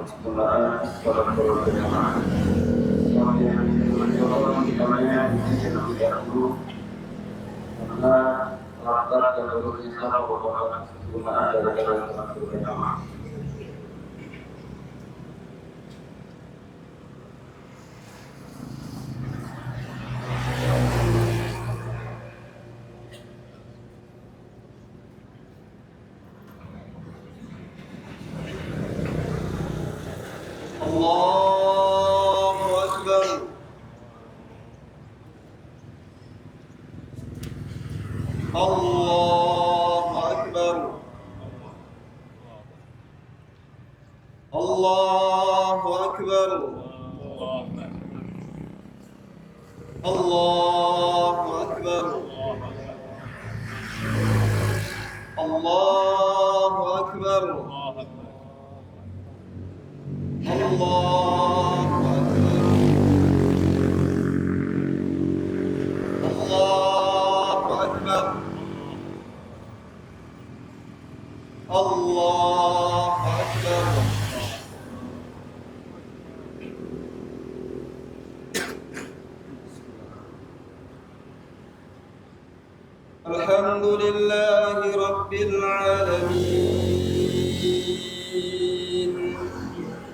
Setelah sholat berjamaah, orang yang mencoba dikamanya di dalam dulu karena latar dan lurusnya sama bahwa penggunaan dari sholat berjamaah. Allahu Akbar. Allahu Akbar. Allahu Akbar. Allahu Akbar. Allahu Akbar. Allahu Akbar. Allahu Akbar. Allahu Akbar. Alhamdulillahi Rabbil Alamin.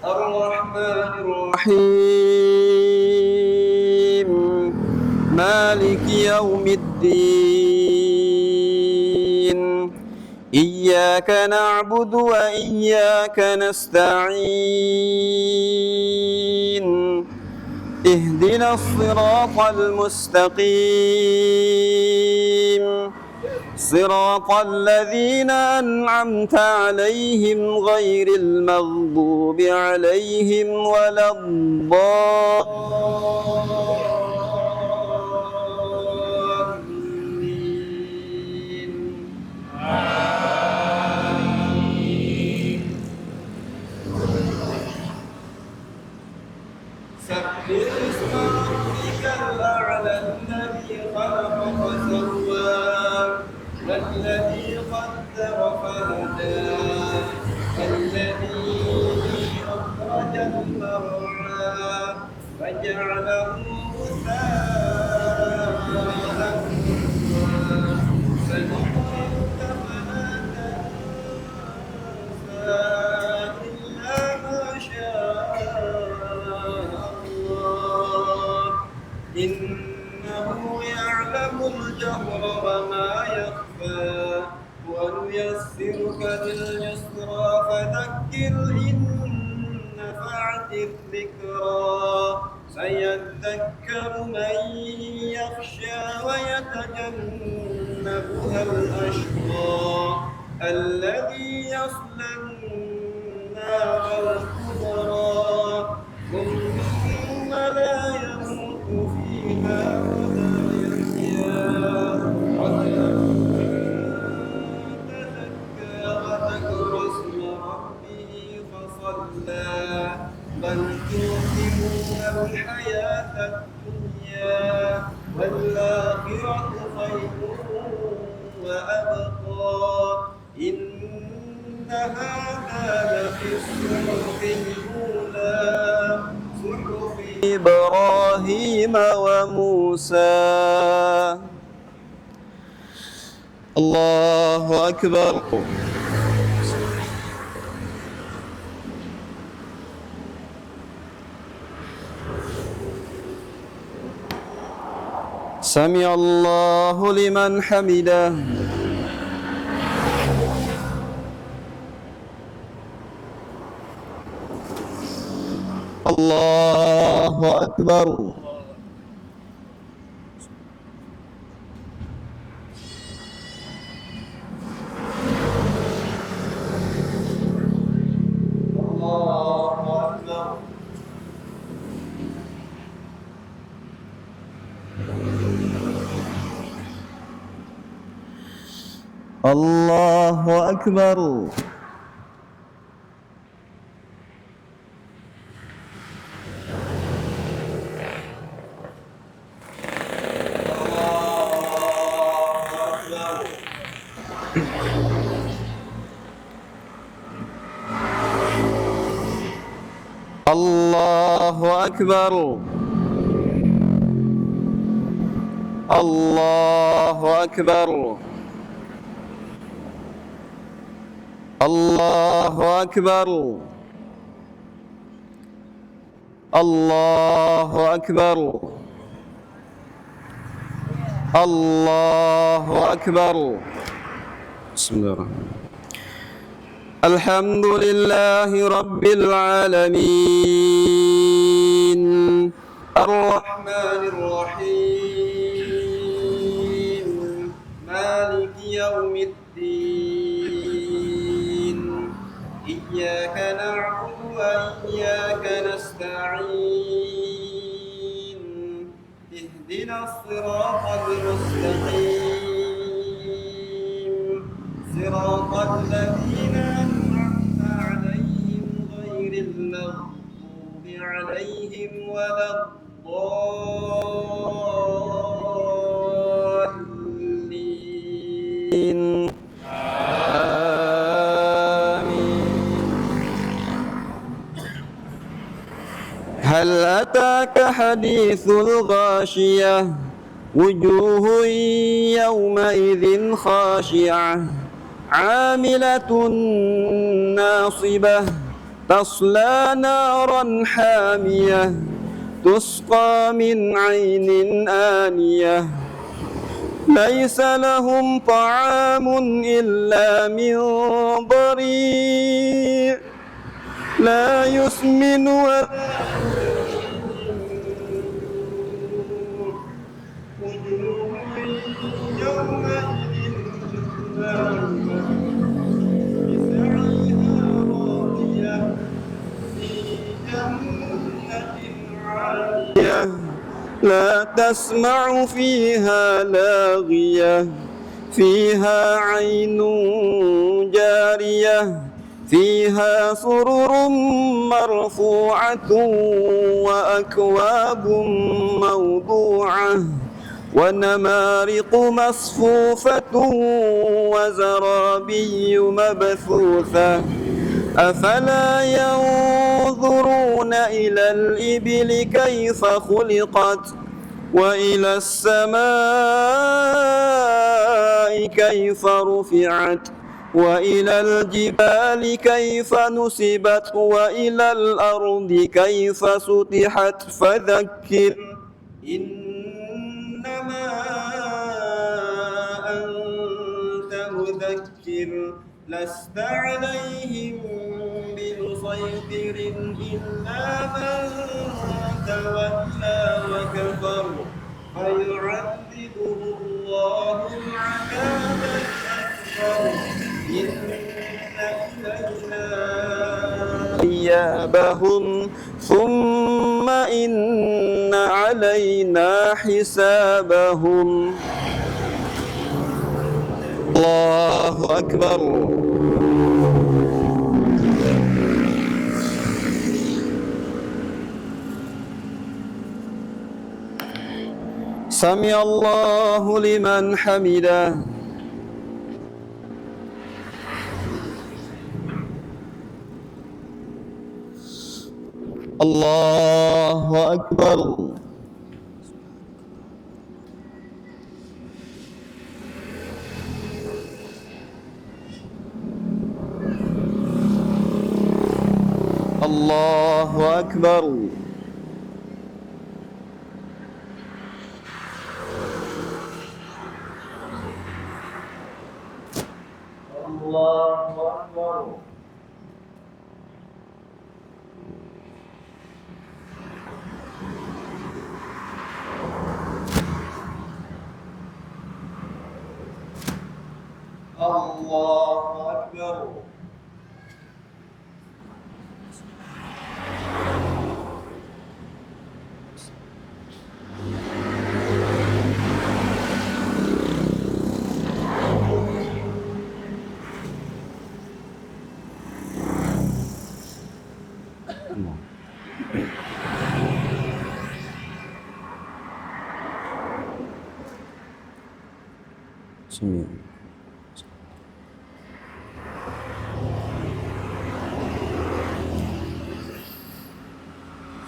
Ar-Rahmanir Rahim. Maliki Yawmiddin. Iyyaka na'budu wa iyyaka nasta'in. اهدنا الصراط المستقيم صراط الذين أنعمت عليهم غير المغضوب عليهم ولا الضالين. سبح اسم ربك الأعلى الذي خلق فسوى والذي قدر فهدى والذي أخرج المرعى فجعله غثاء سنقرئك فلا تنسى إلا ما شاء إنه يعلم الجهر وما يخفى ونيسرك لليسرى فذكر إن نفعت الذكرى سيذكر من يخشى ويتجنبها الأشقى الذي يصلى النار الكبرى ثم لا يموت فيها ولا يحيا تزكى وذكر اسم ربه فصلى بل تؤثرون الحياة الدنيا والآخرة خير وأبقى إن هذا لفي الصحف الأولى صحف إبراهيم وموسى. الله أكبر. سمع الله لمن حمده. الله أكبر. الله أكبر. الله أكبر الله أكبر الله أكبر الله أكبر الله أكبر بسم الله الرحمن الرحيم الحمد لله رب العالمين الرحمن الرحيم مالك يوم الدين إياك نعبد وإياك نستعين اهدنا الصراط المستقيم صراط الذين أنعمت عليهم غير المغضوب عليهم ولا الضالين آمين هل أتاك حديث الغاشية وجوه يومئذ خاشعة عاملة ناصبة تصلى نارا حامية تسقى من عين آنية ليس لهم طعام إلا من ضريع لا يسمن ولا لا تسمع فيها لاغية فيها عين جارية فيها سرر مرفوعة وأكواب موضوعة ونمارق مصفوفة وزرابي مبثوثة أفلا ينظرون إلى الإبل كيف خلقت وإلى السماء كيف رفعت وإلى الجبال كيف نصبت وإلى الأرض كيف سطحت فذكر إنما أنت مذكر لست عليهم بمسيطر إلا من تولى وكفر فيعذبه الله العذاب الأكبر إن إلينا إيابهم ثم إن علينا حسابهم الله أكبر سمع الله لمن حمده الله أكبر الله أكبر الله أكبر الله أكبر سمع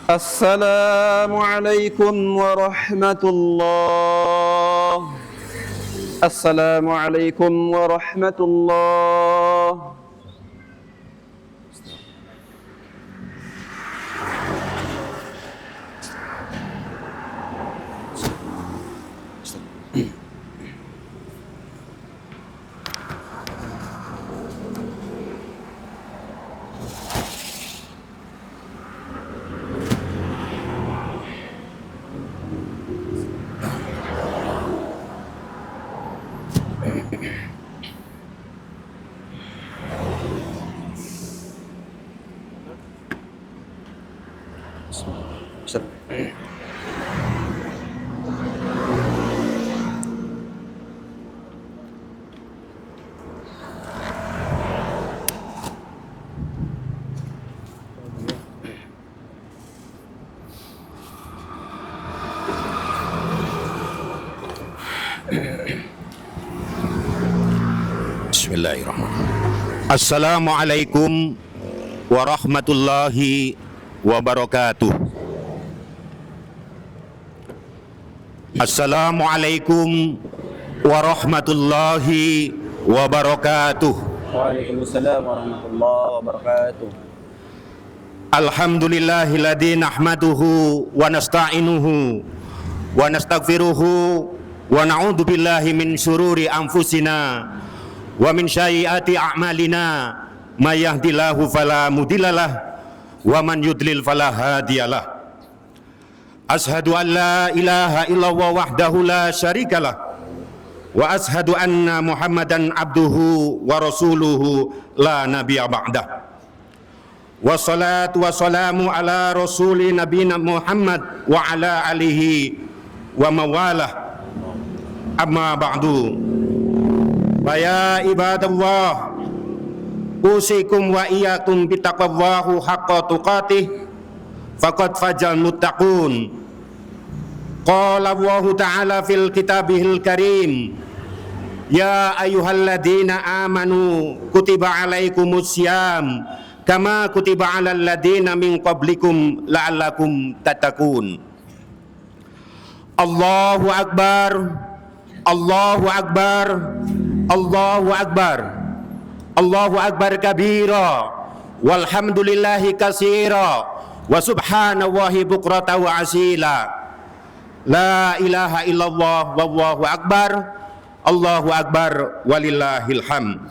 السلام عليكم ورحمة الله. السلام عليكم ورحمة الله. Ustaz. Bismillahirrahmanirrahim. Assalamualaikum warahmatullahi wabarakatuh. Assalamualaikum warahmatullahi wabarakatuh. Waalaikumsalam warahmatullahi wabarakatuh. Alhamdulillahilladzi nahmaduhu wa nasta'inuhu wa nastaghfiruhu wa na'udzu billahi min syururi anfusina wa min sayyiati a'malina may yahdihillahu fala mudhillalah wa man yudlil fala hadiyalah. Ashhadu an la ilaha illallah wahdahu la syarikalah wa ashhadu anna Muhammadan abduhu wa rasuluhu la nabiyya ba'dah. Wassalatu wassalamu ala rasuli nabiyina Muhammad wa ala alihi wa mawalah. Amma ba'du. Ya ibadallah, usikum wa iyyakum bittaqwallahi haqqa tuqatih faqad fazal muttaqun. Qala Allah ta'ala fil kitabihil karim, ya ayyuhalladzina amanu kutiba alaikumus syiyam kama kutiba alal ladzina min qablikum la'allakum tattaqun. Allahu akbar, Allahu akbar, Allahu akbar, Allahu akbar kabira, walhamdulillahi katsira, wa subhanallahi bukratan wa asila. La ilaha illallah wallahu akbar, Allahu akbar walillahil hamd.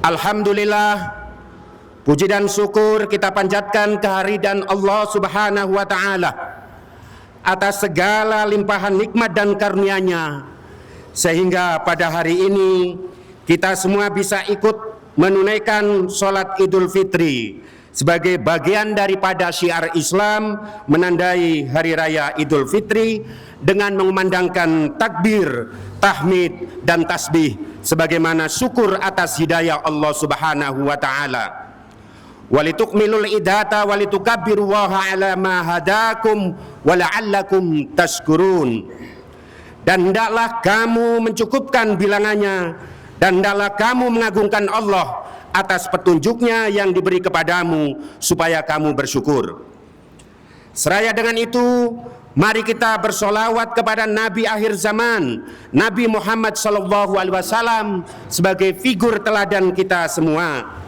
Alhamdulillah, puji dan syukur kita panjatkan kehadiran Allah Subhanahu wa taala atas segala limpahan nikmat dan karunia-Nya, sehingga pada hari ini kita semua bisa ikut menunaikan sholat Idul Fitri sebagai bagian daripada syiar Islam menandai hari raya Idul Fitri dengan mengumandangkan takbir, tahmid dan tasbih sebagaimana syukur atas hidayah Allah Subhanahu wa taala. Walitukmilul iddata walitukabbirullaha ala ma hadakum wala'allakum tashkurun. Dan hendaklah kamu mencukupkan bilangannya, dan hendaklah kamu mengagungkan Allah atas petunjuknya yang diberi kepadamu supaya kamu bersyukur. Seraya dengan itu, mari kita bersolawat kepada Nabi akhir zaman, Nabi Muhammad SAW sebagai figur teladan kita semua.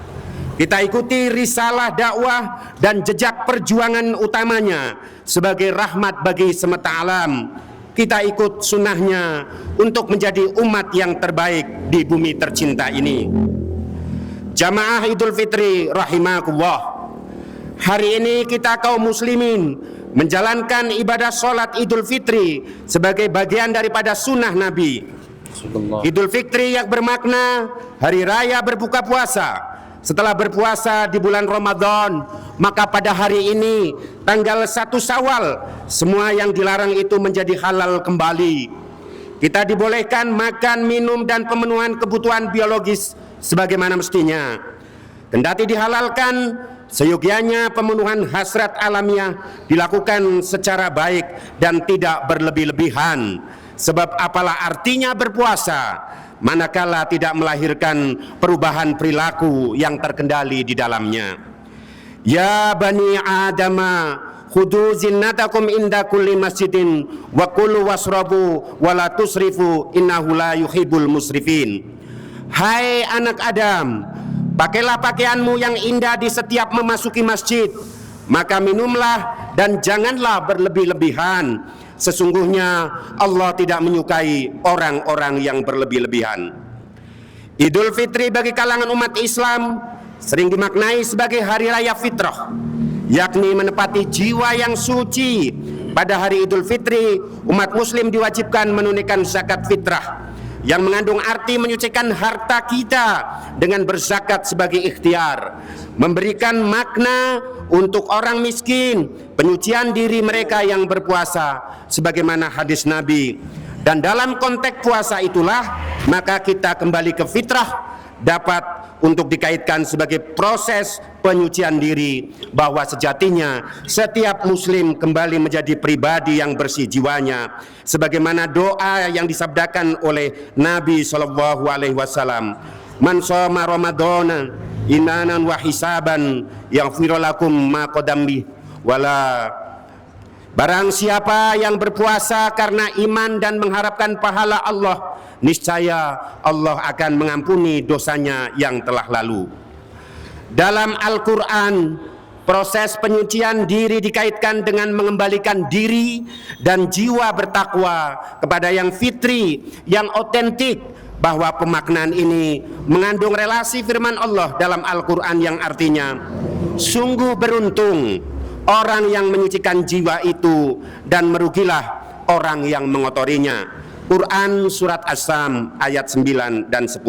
Kita ikuti risalah dakwah dan jejak perjuangan utamanya sebagai rahmat bagi semesta alam. Kita ikut sunnahnya untuk menjadi umat yang terbaik di bumi tercinta ini. Jamaah Idul Fitri rahimakumullah. Hari ini kita kaum muslimin menjalankan ibadah sholat Idul Fitri sebagai bagian daripada sunnah Nabi. Idul Fitri yang bermakna hari raya berbuka puasa. Setelah berpuasa di bulan Ramadan, maka pada hari ini tanggal 1 Syawal, semua yang dilarang itu menjadi halal kembali. Kita dibolehkan makan, minum dan pemenuhan kebutuhan biologis sebagaimana mestinya. Kendati dihalalkan, seyogianya pemenuhan hasrat alamiah dilakukan secara baik dan tidak berlebih-lebihan. Sebab apalah artinya berpuasa manakala tidak melahirkan perubahan perilaku yang terkendali di dalamnya. Ya bani Adama khudu zinnatakum inda kulli masjidin wa kulu wasrabu wa la tusrifu innahu la yuhibbul musrifin. Hai anak Adam, pakailah pakaianmu yang indah di setiap memasuki masjid, maka minumlah dan janganlah berlebih-lebihan. Sesungguhnya Allah tidak menyukai orang-orang yang berlebih-lebihan. Idul Fitri bagi kalangan umat Islam sering dimaknai sebagai hari raya fitrah, yakni menepati jiwa yang suci. Pada hari Idul Fitri, umat muslim diwajibkan menunaikan zakat fitrah yang mengandung arti menyucikan harta kita dengan berzakat sebagai ikhtiar, memberikan makna untuk orang miskin, penyucian diri mereka yang berpuasa sebagaimana hadis Nabi. Dan dalam konteks puasa itulah maka kita kembali ke fitrah dapat untuk dikaitkan sebagai proses penyucian diri, bahwa sejatinya setiap muslim kembali menjadi pribadi yang bersih jiwanya, sebagaimana doa yang disabdakan oleh Nabi SAW, man shoma ramadhana imanan wa hisaban yaghfir lakum ma qadambi wala. Barang siapa yang berpuasa karena iman dan mengharapkan pahala Allah, niscaya Allah akan mengampuni dosanya yang telah lalu. Dalam Al-Quran, proses penyucian diri dikaitkan dengan mengembalikan diri dan jiwa bertakwa kepada yang fitri, yang otentik, bahwa pemaknaan ini mengandung relasi firman Allah dalam Al-Quran yang artinya, sungguh beruntung orang yang menyucikan jiwa itu dan merugilah orang yang mengotorinya. Quran Surat As-Sam ayat 9 dan 10.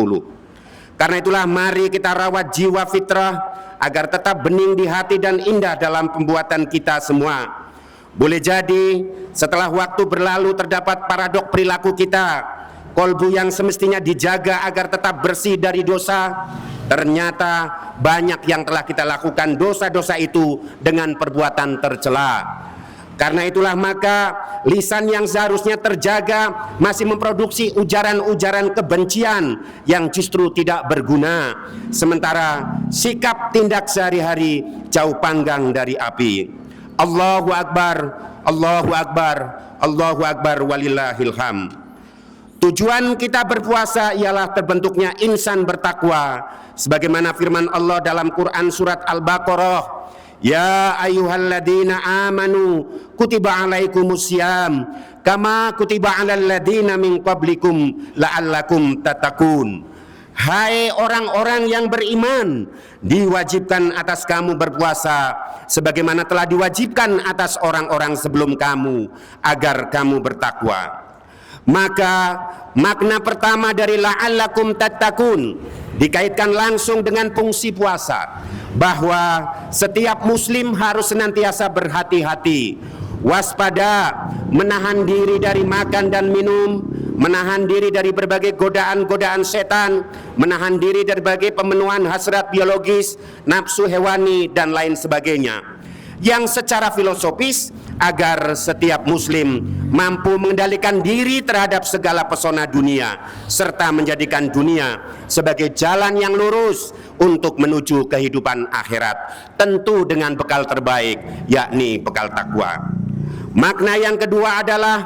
Karena itulah mari kita rawat jiwa fitrah agar tetap bening di hati dan indah dalam pembuatan kita semua. Boleh jadi setelah waktu berlalu terdapat paradok perilaku kita, kolbu yang semestinya dijaga agar tetap bersih dari dosa, ternyata banyak yang telah kita lakukan dosa-dosa itu dengan perbuatan tercela. Karena itulah maka lisan yang seharusnya terjaga masih memproduksi ujaran-ujaran kebencian yang justru tidak berguna, sementara sikap tindak sehari-hari jauh panggang dari api. Allahu Akbar, Allahu Akbar, Allahu Akbar walillahil hamd. Tujuan kita berpuasa ialah terbentuknya insan bertakwa, sebagaimana firman Allah dalam Quran Surat Al-Baqarah, ya ayyuhalladzina amanu kutiba alaikumusiyam kama kutiba alal ladzina min qablikum la'allakum tattaqun. Hai orang-orang yang beriman, diwajibkan atas kamu berpuasa sebagaimana telah diwajibkan atas orang-orang sebelum kamu agar kamu bertakwa. Maka makna pertama dari la'allakum tattaqun dikaitkan langsung dengan fungsi puasa, bahwa setiap muslim harus senantiasa berhati-hati, waspada, menahan diri dari makan dan minum, menahan diri dari berbagai godaan-godaan setan, menahan diri dari berbagai pemenuhan hasrat biologis, nafsu hewani dan lain sebagainya, yang secara filosofis agar setiap muslim mampu mengendalikan diri terhadap segala pesona dunia serta menjadikan dunia sebagai jalan yang lurus untuk menuju kehidupan akhirat, tentu dengan bekal terbaik, yakni bekal takwa. Makna yang kedua adalah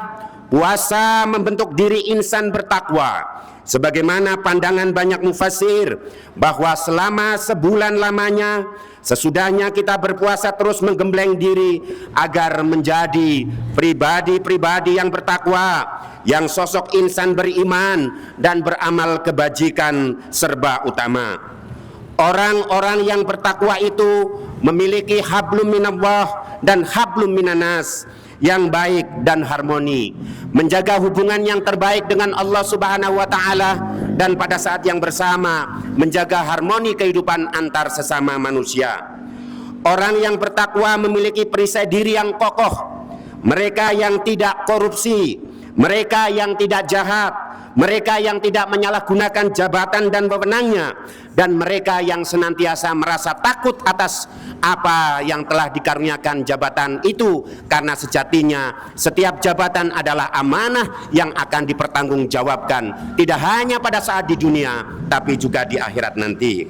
puasa membentuk diri insan bertakwa, sebagaimana pandangan banyak mufassir bahwa selama sebulan lamanya sesudahnya kita berpuasa terus menggembleng diri agar menjadi pribadi-pribadi yang bertakwa, yang sosok insan beriman dan beramal kebajikan serba utama. Orang-orang yang bertakwa itu memiliki hablum minallah dan hablum minanas yang baik dan harmoni, menjaga hubungan yang terbaik dengan Allah Subhanahu wa taala, dan pada saat yang bersama menjaga harmoni kehidupan antar sesama manusia. Orang yang bertakwa memiliki perisai diri yang kokoh, mereka yang tidak korupsi, mereka yang tidak jahat, mereka yang tidak menyalahgunakan jabatan dan wewenangnya, dan mereka yang senantiasa merasa takut atas apa yang telah dikaruniakan jabatan itu, karena sejatinya setiap jabatan adalah amanah yang akan dipertanggungjawabkan, tidak hanya pada saat di dunia tapi juga di akhirat nanti.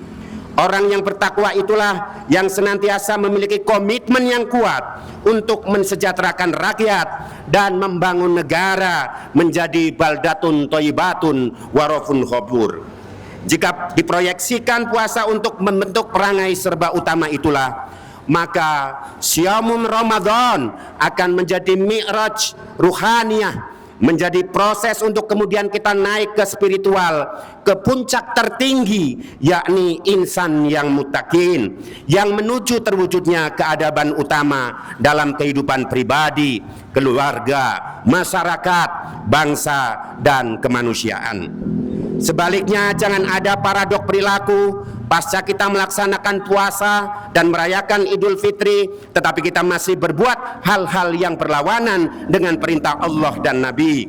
Orang yang bertakwa itulah yang senantiasa memiliki komitmen yang kuat untuk mensejahterakan rakyat dan membangun negara menjadi baldatun thayyibatun warafun ghafur. Jika diproyeksikan puasa untuk membentuk perangai serba utama itulah, maka Syamun Ramadan akan menjadi mi'raj ruhaniyah, menjadi proses untuk kemudian kita naik ke spiritual, ke puncak tertinggi, yakni insan yang muttaqin, yang menuju terwujudnya keadaban utama dalam kehidupan pribadi, keluarga, masyarakat, bangsa, dan kemanusiaan. Sebaliknya, jangan ada paradok perilaku pasca kita melaksanakan puasa dan merayakan Idul Fitri, tetapi kita masih berbuat hal-hal yang berlawanan dengan perintah Allah dan Nabi.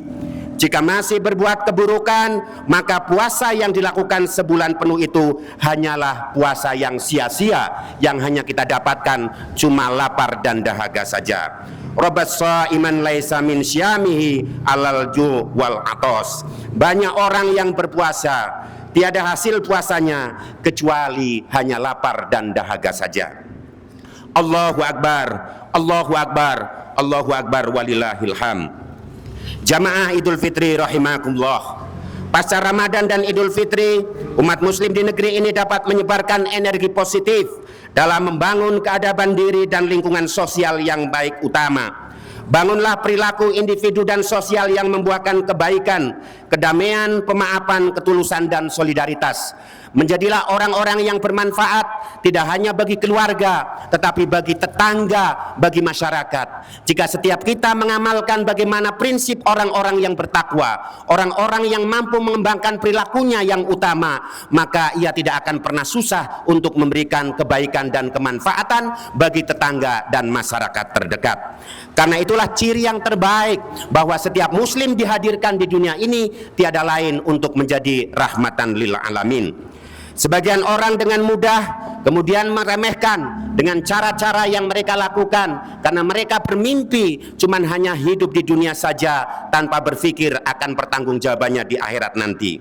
Jika masih berbuat keburukan, maka puasa yang dilakukan sebulan penuh itu hanyalah puasa yang sia-sia, yang hanya kita dapatkan cuma lapar dan dahaga saja. Rabbas sha'iman laisa min syamihi alal ju' wal atos. Banyak orang yang berpuasa, tiada hasil puasanya kecuali hanya lapar dan dahaga saja. Allahu Akbar, Allahu Akbar, Allahu Akbar walillahil hamd. Jamaah Idul Fitri rahimakumullah. Pasca Ramadan dan Idul Fitri, umat muslim di negeri ini dapat menyebarkan energi positif dalam membangun keadaban diri dan lingkungan sosial yang baik utama. Bangunlah perilaku individu dan sosial yang membuahkan kebaikan, kedamaian, pemaafan, ketulusan, dan solidaritas. Menjadilah orang-orang yang bermanfaat tidak hanya bagi keluarga, tetapi bagi tetangga, bagi masyarakat. Jika setiap kita mengamalkan bagaimana prinsip orang-orang yang bertakwa, orang-orang yang mampu mengembangkan perilakunya yang utama, maka ia tidak akan pernah susah untuk memberikan kebaikan dan kemanfaatan bagi tetangga dan masyarakat terdekat. Karena itulah ciri yang terbaik bahwa setiap muslim dihadirkan di dunia ini tiada lain untuk menjadi rahmatan lil alamin. Sebagian orang dengan mudah kemudian meremehkan dengan cara-cara yang mereka lakukan karena mereka bermimpi cuman hanya hidup di dunia saja tanpa berpikir akan pertanggungjawabannya di akhirat nanti.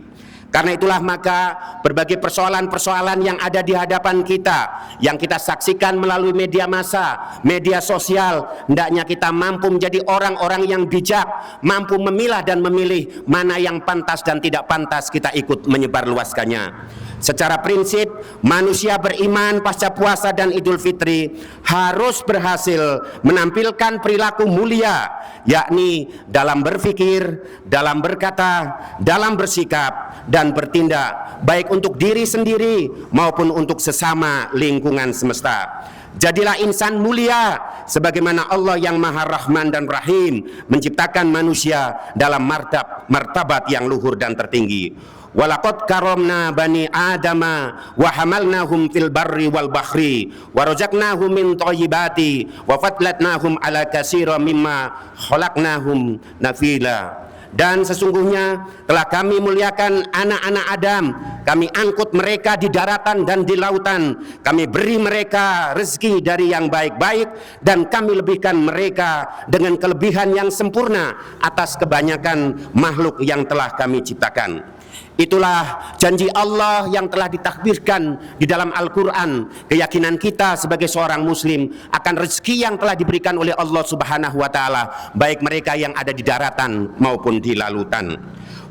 Karena itulah maka berbagai persoalan-persoalan yang ada di hadapan kita, yang kita saksikan melalui media massa, media sosial, hendaknya kita mampu menjadi orang-orang yang bijak, mampu memilah dan memilih mana yang pantas dan tidak pantas kita ikut menyebarluaskannya. Secara prinsip, manusia beriman pasca puasa dan Idul Fitri harus berhasil menampilkan perilaku mulia, yakni dalam berpikir, dalam berkata, dalam bersikap, dan bertindak, baik untuk diri sendiri maupun untuk sesama lingkungan semesta. Jadilah insan mulia sebagaimana Allah yang Maha Rahman dan Rahim menciptakan manusia dalam martabat yang luhur dan tertinggi. Walaqad karamna bani adama wa hamalnahum fil barri wal bahri wa razaqnahum min thayyibati wa fadlatnahum ala katsiran mimma khalaqnahum nafila. Dan sesungguhnya telah kami muliakan anak-anak Adam, kami angkut mereka di daratan dan di lautan, kami beri mereka rezeki dari yang baik-baik, dan kami lebihkan mereka dengan kelebihan yang sempurna atas kebanyakan makhluk yang telah kami ciptakan. Itulah janji Allah yang telah ditakbirkan di dalam Al-Quran. Keyakinan kita sebagai seorang muslim akan rezeki yang telah diberikan oleh Allah Subhanahu wa Ta'ala, baik mereka yang ada di daratan maupun di lautan.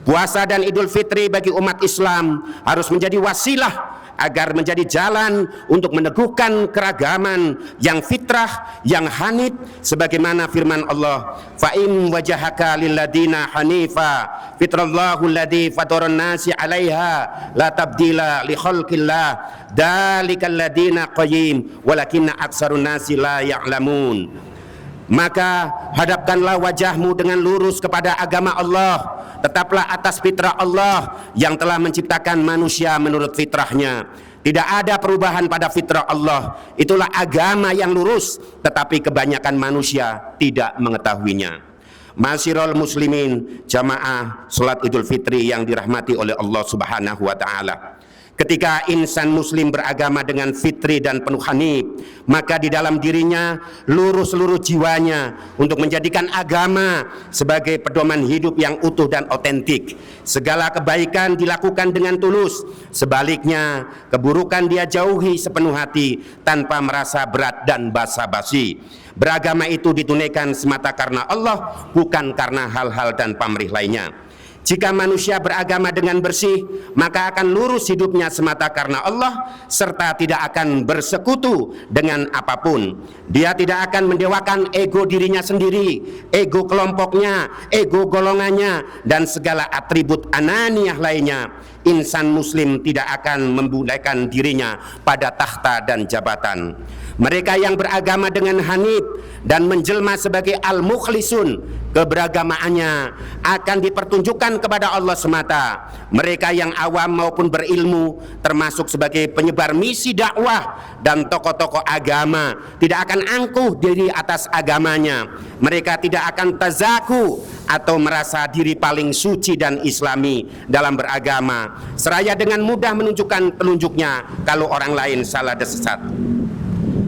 Puasa dan Idul Fitri bagi umat Islam harus menjadi wasilah agar menjadi jalan untuk meneguhkan keragaman yang fitrah, yang hanif, sebagaimana firman Allah, fa in wajhaka lil ladina hanifa fitrallahu alladzi fataran nasi 'alaiha la tabdila li khalqillah dalikal ladina qayyim walakinna aktsarun nasi la ya'lamun. Maka hadapkanlah wajahmu dengan lurus kepada agama Allah, tetaplah atas fitrah Allah yang telah menciptakan manusia menurut fitrahnya. Tidak ada perubahan pada fitrah Allah. Itulah agama yang lurus, tetapi kebanyakan manusia tidak mengetahuinya. Ma'asyiral muslimin, jamaah salat Idul Fitri yang dirahmati oleh Allah Subhanahu wa Ta'ala. Ketika insan muslim beragama dengan fitri dan penuh hanif, maka di dalam dirinya lurus seluruh jiwanya untuk menjadikan agama sebagai pedoman hidup yang utuh dan otentik. Segala kebaikan dilakukan dengan tulus, sebaliknya keburukan dia jauhi sepenuh hati tanpa merasa berat dan basa-basi. Beragama itu ditunaikan semata karena Allah, bukan karena hal-hal dan pamrih lainnya. Jika manusia beragama dengan bersih, maka akan lurus hidupnya semata karena Allah, serta tidak akan bersekutu dengan apapun. Dia tidak akan mendewakan ego dirinya sendiri, ego kelompoknya, ego golongannya, dan segala atribut ananiyah lainnya. Insan muslim tidak akan membudaykan dirinya pada takhta dan jabatan. Mereka yang beragama dengan hanif dan menjelma sebagai al-mukhlisun, keberagamaannya akan dipertunjukkan kepada Allah semata. Mereka yang awam maupun berilmu, termasuk sebagai penyebar misi dakwah dan tokoh-tokoh agama, tidak akan angkuh diri atas agamanya. Mereka tidak akan tazaku atau merasa diri paling suci dan islami dalam beragama, seraya dengan mudah menunjukkan telunjuknya kalau orang lain salah dan sesat.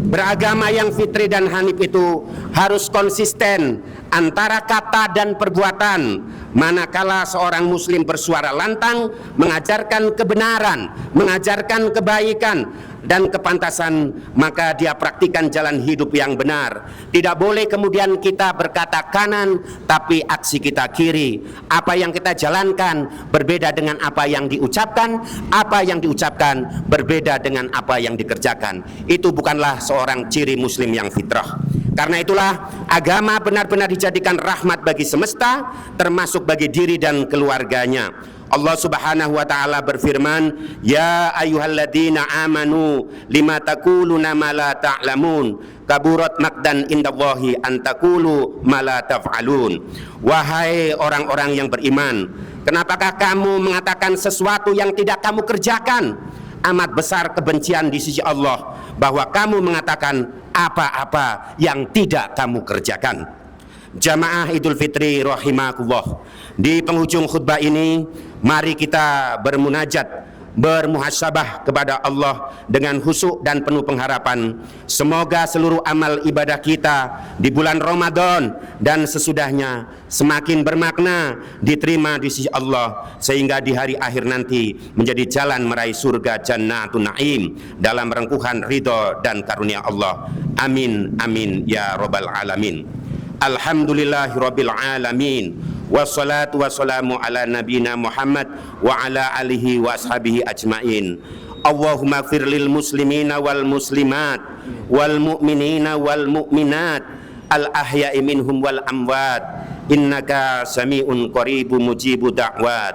Beragama yang fitri dan hanif itu harus konsisten antara kata dan perbuatan. Manakala seorang muslim bersuara lantang mengajarkan kebenaran, mengajarkan kebaikan dan kepantasan, maka dia praktikan jalan hidup yang benar. Tidak boleh kemudian kita berkata kanan tapi aksi kita kiri. Apa yang kita jalankan berbeda dengan apa yang diucapkan, apa yang diucapkan berbeda dengan apa yang dikerjakan. Itu bukanlah seorang ciri muslim yang fitrah. Karena itulah agama benar-benar dijadikan rahmat bagi semesta, termasuk bagi diri dan keluarganya. Allah Subhanahu wa taala berfirman, "Ya ayyuhalladzina amanu lima taquluna ma la ta'lamun, kaburat maqdan indallahi an taqulu ma la taf'alun." Wahai orang-orang yang beriman, kenapakah kamu mengatakan sesuatu yang tidak kamu kerjakan? Amat besar kebencian di sisi Allah bahwa kamu mengatakan apa-apa yang tidak kamu kerjakan. Jamaah Idul Fitri rahimakumullah, di penghujung khutbah ini mari kita bermunajat, bermuhasabah kepada Allah dengan khusyuk dan penuh pengharapan. Semoga seluruh amal ibadah kita di bulan Ramadan dan sesudahnya semakin bermakna, diterima di sisi Allah, sehingga di hari akhir nanti menjadi jalan meraih surga Jannatun Naim dalam rengkuhan ridho dan karunia Allah. Amin amin ya rabbal alamin. Alhamdulillahi rabbil alamin. Wassalatu wassalamu ala nabina Muhammad wa ala alihi wa ashabihi ajmain. Allahumma gfir lil muslimina wal muslimat wal mu'minina wal mu'minat al ahya'i minhum wal amwat, innaka sami'un qaribun mujibu da'wat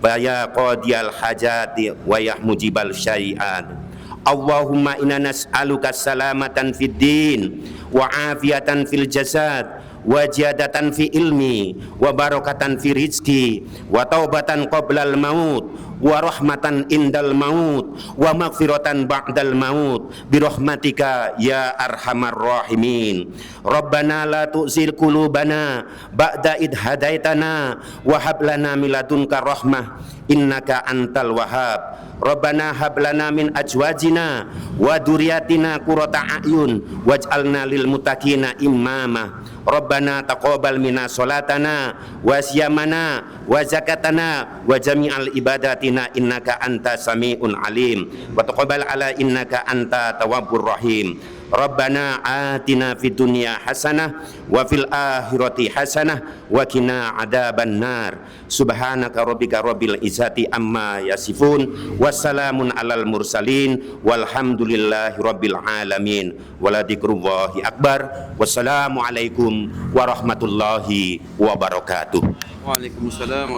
wa ya qadiyal hajati wa ya mujibal syai'at. Allahumma inna nas'aluka salamatan fid din wa afiyatan fil jasad wa jadatan fi ilmi wa barakatan fi rizki wa taubatan qoblal maut wa rahmatan indal maut wa maghfiratan ba'dal maut birahmatika ya arhamar rahimin. Rabbana la tuzigh qulubana ba'da id hadaitana wa hab lana min ladunka rahmah innaka antal wahhab. Rabbana hab lana min azwajina wa dzurriyyatina qurrata a'yun waj'alna lil muttaqina imama. Rabbana taqabbal minna sholatana wa siyamana wa zakatana wa jami'al ibadatina innaka anta sami'un alim wa taqabbal ala innaka anta tawwabur rahim. Rabbana atina fid dunya hasanah wa fil akhirati hasanah wa qina adzaban nar. Subhanaka rabbika rabbil izzati amma yasifun, wassalamun alal mursalin, walhamdulillahi rabbil alamin. Waladikrullahi akbar. Wassalamu alaikum warahmatullahi wabarakatuh. Waalaikumsalam.